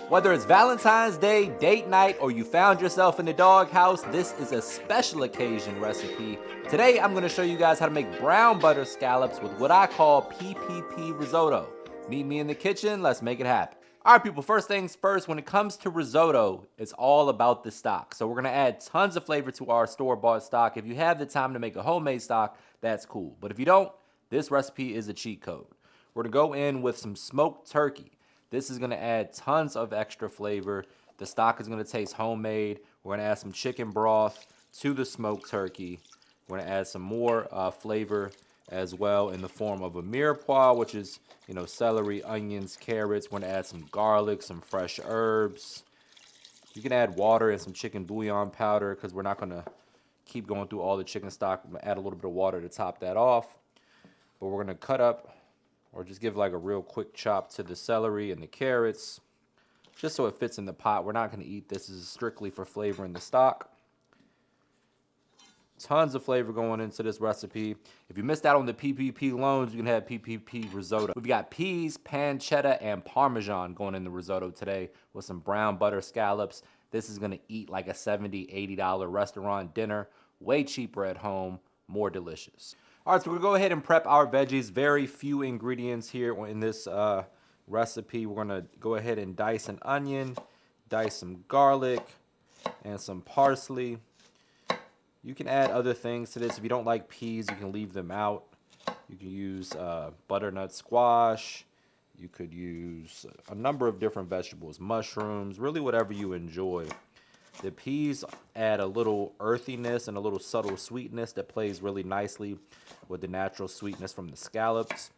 Whether it's Valentine's Day, date night, or you found yourself in the doghouse, this is a special occasion recipe. Today, I'm gonna show you guys how to make brown butter scallops with what I call PPP risotto. Meet me in the kitchen, let's make it happen. All right, people, first things first, when it comes to risotto, it's all about the stock. So we're gonna add tons of flavor to our store-bought stock. If you have the time to make a homemade stock, that's cool. But if you don't, this recipe is a cheat code. We're gonna go in with some smoked turkey. This is gonna add tons of extra flavor. The stock is gonna taste homemade. We're gonna add some chicken broth to the smoked turkey. We're gonna add some more flavor as well in the form of a mirepoix, which is, celery, onions, carrots. We're gonna add some garlic, some fresh herbs. You can add water and some chicken bouillon powder because we're not gonna keep going through all the chicken stock. I'm gonna add a little bit of water to top that off. But we're gonna cut up or just give like a real quick chop to the celery and the carrots, just so it fits in the pot. We're not gonna eat this. This is strictly for flavoring the stock. Tons of flavor going into this recipe. If you missed out on the PPP loans, you can have PPP risotto. We've got peas, pancetta, and Parmesan going in the risotto today with some brown butter scallops. This is gonna eat like a $70, $80 restaurant dinner. Way cheaper at home, more delicious. All right, so we're gonna go ahead and prep our veggies. Very few ingredients here in this recipe. We're gonna go ahead and dice an onion, dice some garlic, and some parsley. You can add other things to this. If you don't like peas, you can leave them out. You can use butternut squash. You could use a number of different vegetables, mushrooms, really whatever you enjoy. The peas add a little earthiness and a little subtle sweetness that plays really nicely with the natural sweetness from the scallops.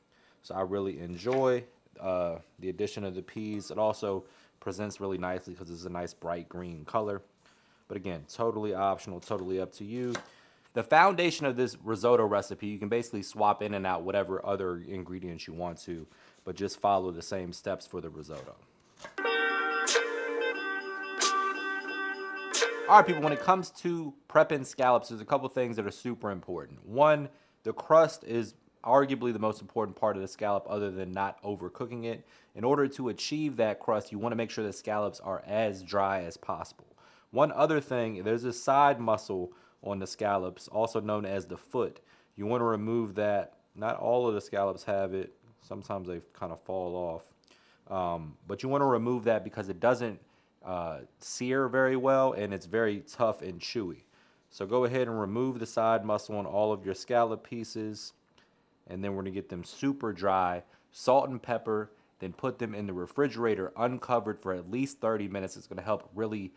So I really enjoy the addition of the peas. It also presents really nicely because it's a nice bright green color. But again, totally optional, totally up to you. The foundation of this risotto recipe, you can basically swap in and out whatever other ingredients you want to, but just follow the same steps for the risotto. All right, people, when it comes to prepping scallops, there's a couple things that are super important. One, the crust is arguably the most important part of the scallop other than not overcooking it. In order to achieve that crust, you want to make sure the scallops are as dry as possible. One other thing, there's a side muscle on the scallops, also known as the foot. You want to remove that. Not all of the scallops have it. Sometimes they kind of fall off. But you want to remove that because it doesn't sear very well and it's very tough and chewy. So go ahead and remove the side muscle on all of your scallop pieces, and then we're gonna get them super dry, salt and pepper, then put them in the refrigerator uncovered for at least 30 minutes. It's gonna help really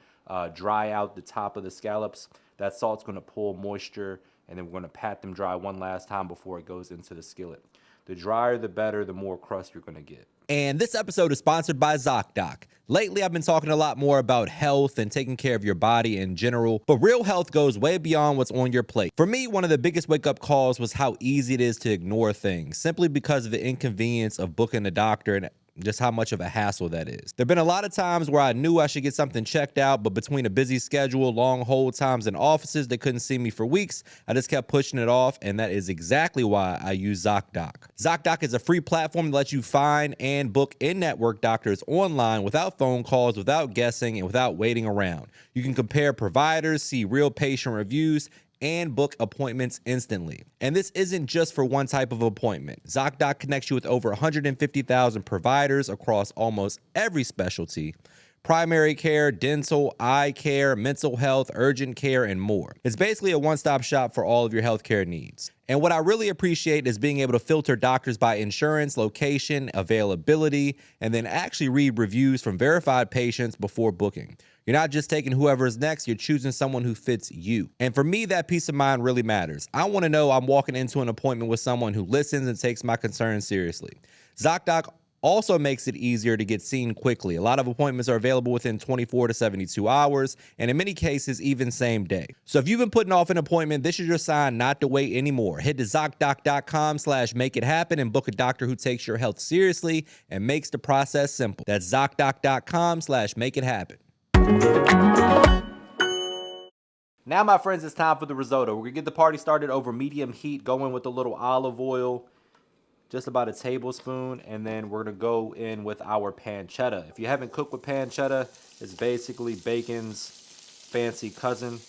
dry out the top of the scallops. That salt's gonna pull moisture, and then we're gonna pat them dry one last time before it goes into the skillet. The drier the better, the more crust you're gonna get. And this episode is sponsored by ZocDoc. Lately, I've been talking a lot more about health and taking care of your body in general, but real health goes way beyond what's on your plate. For me, one of the biggest wake-up calls was how easy it is to ignore things, simply because of the inconvenience of booking a doctor and just how much of a hassle that is. There've been a lot of times where I knew I should get something checked out, but between a busy schedule, long hold times in offices that couldn't see me for weeks, I just kept pushing it off, and that is exactly why I use ZocDoc. ZocDoc is a free platform that lets you find and book in-network doctors online without phone calls, without guessing, and without waiting around. You can compare providers, see real patient reviews, and book appointments instantly. And this isn't just for one type of appointment. ZocDoc connects you with over 150,000 providers across almost every specialty: primary care, dental, eye care, mental health, urgent care, and more. It's basically a one-stop shop for all of your healthcare needs. And what I really appreciate is being able to filter doctors by insurance, location, availability, and then actually read reviews from verified patients before booking. You're not just taking whoever's next, you're choosing someone who fits you. And for me, that peace of mind really matters. I want to know I'm walking into an appointment with someone who listens and takes my concerns seriously. ZocDoc also makes it easier to get seen quickly. A lot of appointments are available within 24 to 72 hours, and in many cases, even same day. So if you've been putting off an appointment, this is your sign not to wait anymore. Head to ZocDoc.com/make-it-happen and book a doctor who takes your health seriously and makes the process simple. That's ZocDoc.com/make-it-happen. Now, my friends, it's time for the risotto. We're gonna get the party started over medium heat, going with a little olive oil. just about a tablespoon, and then we're gonna go in with our pancetta. If you haven't cooked with pancetta, it's basically bacon's fancy cousin,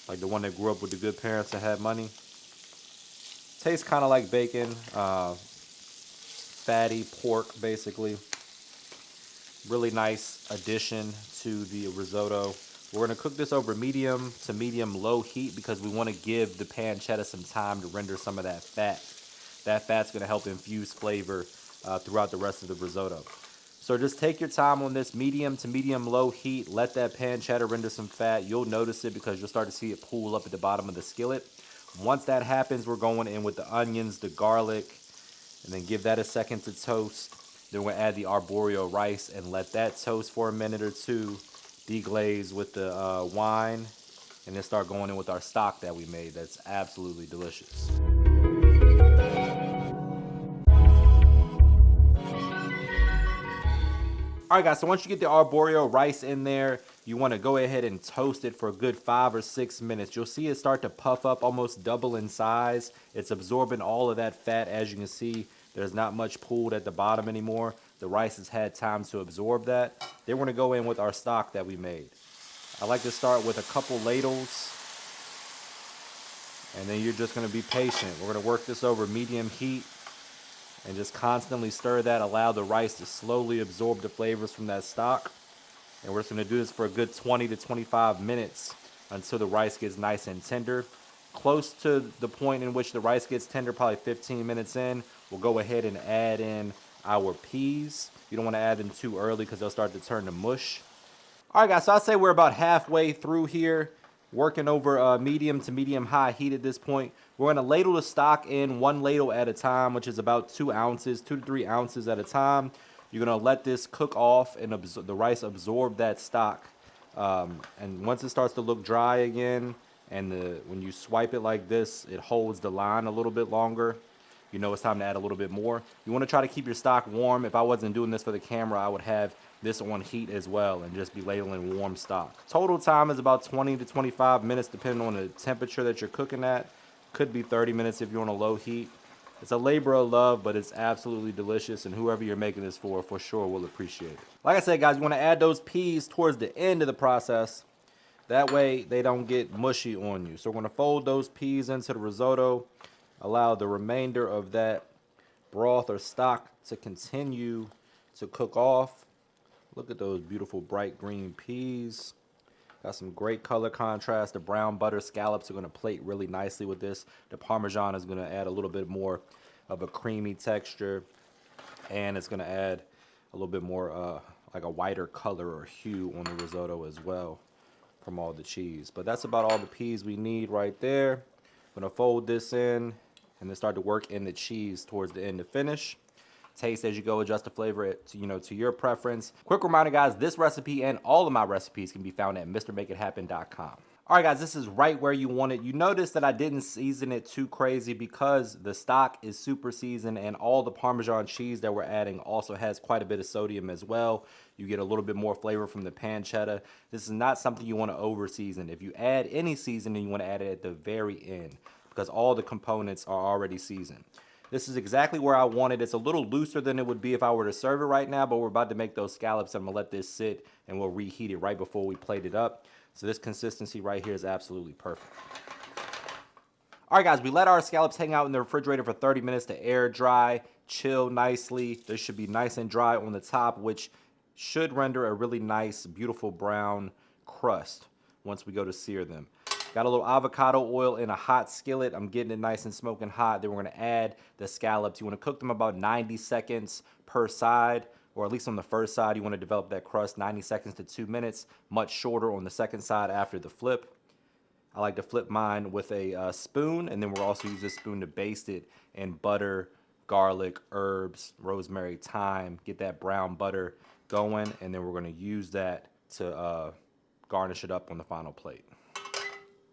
like the one that grew up with the good parents and had money. Tastes kind of like bacon, fatty pork basically. Really nice addition to the risotto. We're gonna cook this over medium to medium low heat because we wanna give the pancetta some time to render some of that fat. That fat's gonna help infuse flavor throughout the rest of the risotto. So just take your time on this medium to medium low heat. Let that pancetta render some fat. You'll notice it because you'll start to see it pool up at the bottom of the skillet. Once that happens, we're going in with the onions, the garlic, and then give that a second to toast. Then we're gonna add the arborio rice and let that toast for a minute or two, deglaze with the wine, and then start going in with our stock that we made. That's absolutely delicious. All right, guys, so once you get the arborio rice in there, you want to go ahead and toast it for a good 5 or 6 minutes. You'll see it start to puff up, almost double in size. It's absorbing all of that fat. As you can see, there's not much pooled at the bottom anymore. The rice has had time to absorb that. Then we're going to go in with our stock that we made. I like to start with a couple ladles, and then you're just going to be patient. We're going to work this over medium heat and just constantly stir that. Allow the rice to slowly absorb the flavors from that stock. And we're just gonna do this for a good 20 to 25 minutes until the rice gets nice and tender. Close to the point in which the rice gets tender, probably 15 minutes in, we'll go ahead and add in our peas. You don't wanna add them too early because they'll start to turn to mush. All right, guys, so I'd say we're about halfway through here, working over medium to medium high heat at this point. We're gonna ladle the stock in 1 ladle at a time, which is about 2 ounces, 2 to 3 ounces at a time. You're gonna let this cook off and the rice absorb that stock. And once it starts to look dry again, and when you swipe it like this, it holds the line a little bit longer. You know it's time to add a little bit more. You wanna try to keep your stock warm. If I wasn't doing this for the camera, I would have this on heat as well and just be ladling warm stock. Total time is about 20 to 25 minutes depending on the temperature that you're cooking at. Could be 30 minutes if you're on a low heat. It's a labor of love, but it's absolutely delicious, and whoever you're making this for sure will appreciate it. Like I said, guys, you want to add those peas towards the end of the process. That way they don't get mushy on you. So we're going to fold those peas into the risotto, allow the remainder of that broth or stock to continue to cook off. Look at those beautiful bright green peas. Got some great color contrast. The brown butter scallops are going to plate really nicely with this. The Parmesan is going to add a little bit more of a creamy texture. And it's going to add a little bit more like a whiter color or hue on the risotto as well from all the cheese. But that's about all the peas we need right there. I'm going to fold this in and then start to work in the cheese towards the end to finish. Taste as you go, adjust the flavor to your preference. Quick reminder, guys, this recipe and all of my recipes can be found at MrMakeItHappen.com. All right, guys, this is right where you want it. You notice that I didn't season it too crazy because the stock is super seasoned and all the Parmesan cheese that we're adding also has quite a bit of sodium as well. You get a little bit more flavor from the pancetta. This is not something you want to over season. If you add any seasoning, you want to add it at the very end because all the components are already seasoned. This is exactly where I want it. It's a little looser than it would be if I were to serve it right now, but we're about to make those scallops. I'm gonna let this sit and we'll reheat it right before we plate it up. So this consistency right here is absolutely perfect. All right, guys, we let our scallops hang out in the refrigerator for 30 minutes to air dry, chill nicely. They should be nice and dry on the top, which should render a really nice, beautiful brown crust once we go to sear them. Got a little avocado oil in a hot skillet. I'm getting it nice and smoking hot. Then we're gonna add the scallops. You wanna cook them about 90 seconds per side, or at least on the first side, you wanna develop that crust 90 seconds to 2 minutes, much shorter on the second side after the flip. I like to flip mine with a spoon, and then we'll also use this spoon to baste it in butter, garlic, herbs, rosemary, thyme, get that brown butter going, and then we're gonna use that to garnish it up on the final plate.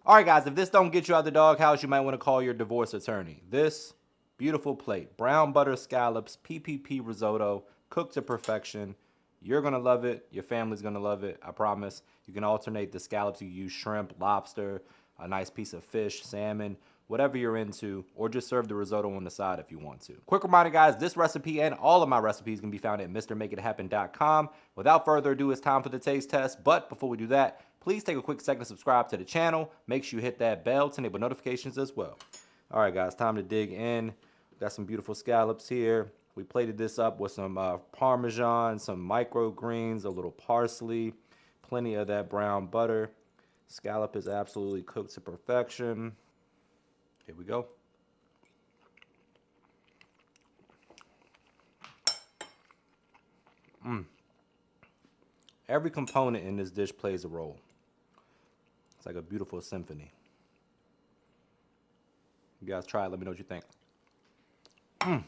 All right, guys, if this don't get you out the doghouse, you might want to call your divorce attorney. This beautiful plate, brown butter scallops, PPP risotto, cooked to perfection. You're going to love it. Your family's going to love it, I promise. You can alternate the scallops. You use shrimp, lobster, a nice piece of fish, salmon, whatever you're into, or just serve the risotto on the side if you want to. Quick reminder, guys, this recipe and all of my recipes can be found at MrMakeItHappen.com. Without further ado, it's time for the taste test. But before we do that, please take a quick second to subscribe to the channel. Make sure you hit that bell to enable notifications as well. All right, guys, time to dig in. Got some beautiful scallops here. We plated this up with some Parmesan, some microgreens, a little parsley, plenty of that brown butter. Scallop is absolutely cooked to perfection. Here we go. Every component in this dish plays a role. It's like a beautiful symphony. You guys try it. Let me know what you think.